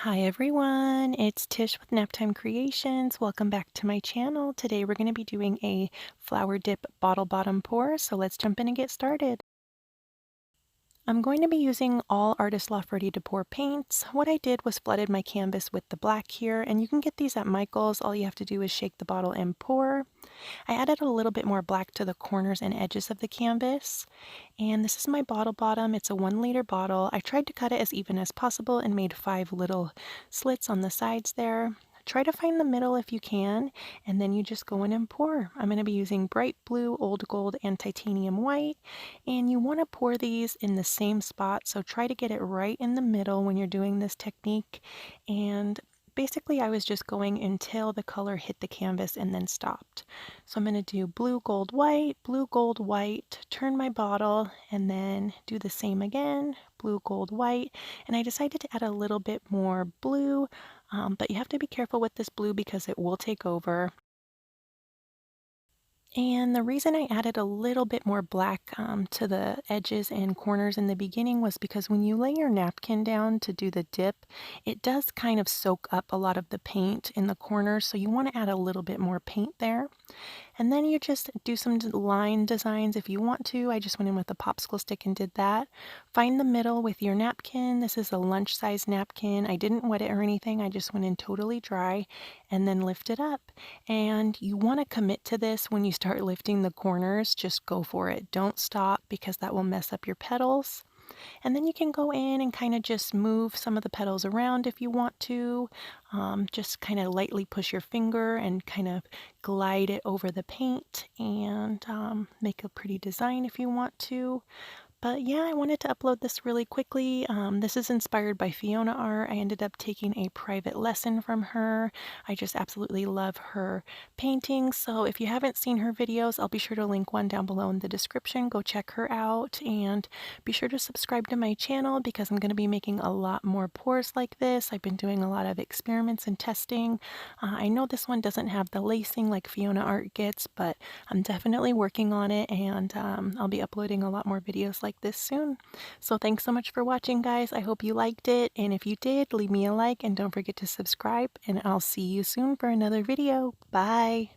Hi everyone, it's Tish with Naptime Creations. Welcome back to my channel. Today we're going to be doing a flower dip bottle bottom pour, so let's jump in and get started. I'm going to be using all Artist Loft Ready to Pour paints. What I did was flooded my canvas with the black here, and you can get these at Michael's. All you have to do is shake the bottle and pour. I added a little bit more black to the corners and edges of the canvas. And this is my bottle bottom. It's a 1 liter bottle. I tried to cut it as even as possible and made 5 little slits on the sides there. Try to find the middle if you can, and then you just go in and pour. I'm going to be using bright blue, old gold, and titanium white, and you want to pour these in the same spot, so try to get it right in the middle when you're doing this technique. And basically I was just going until the color hit the canvas and then stopped. So I'm going to do blue, gold, white, turn my bottle, and then do the same again, blue, gold, white. And I decided to add a little bit more blue, but you have to be careful with this blue because it will take over. And the reason I added a little bit more black to the edges and corners in the beginning was because when you lay your napkin down to do the dip, it does kind of soak up a lot of the paint in the corners, so you want to add a little bit more paint there. And then you just do some line designs if you want to. I just went in with a popsicle stick and did that. Find the middle with your napkin. This is a lunch size napkin. I didn't wet it or anything. I just went in totally dry and then lift it up. And you want to commit to this when you start lifting the corners. Just go for it. Don't stop because that will mess up your petals. And then you can go in and kind of just move some of the petals around if you want to. Just kind of lightly push your finger and kind of glide it over the paint and make a pretty design if you want to. But yeah, I wanted to upload this really quickly. This is inspired by Fiona Art. I ended up taking a private lesson from her. I just absolutely love her paintings. So if you haven't seen her videos, I'll be sure to link one down below in the description. Go check her out and be sure to subscribe to my channel because I'm going to be making a lot more pours like this. I've been doing a lot of experiments and testing. I know this one doesn't have the lacing like Fiona Art gets, but I'm definitely working on it, and I'll be uploading a lot more videos like this soon. So thanks so much for watching, guys. I hope you liked it, and if you did, leave me a like and don't forget to subscribe, and I'll see you soon for another video. Bye!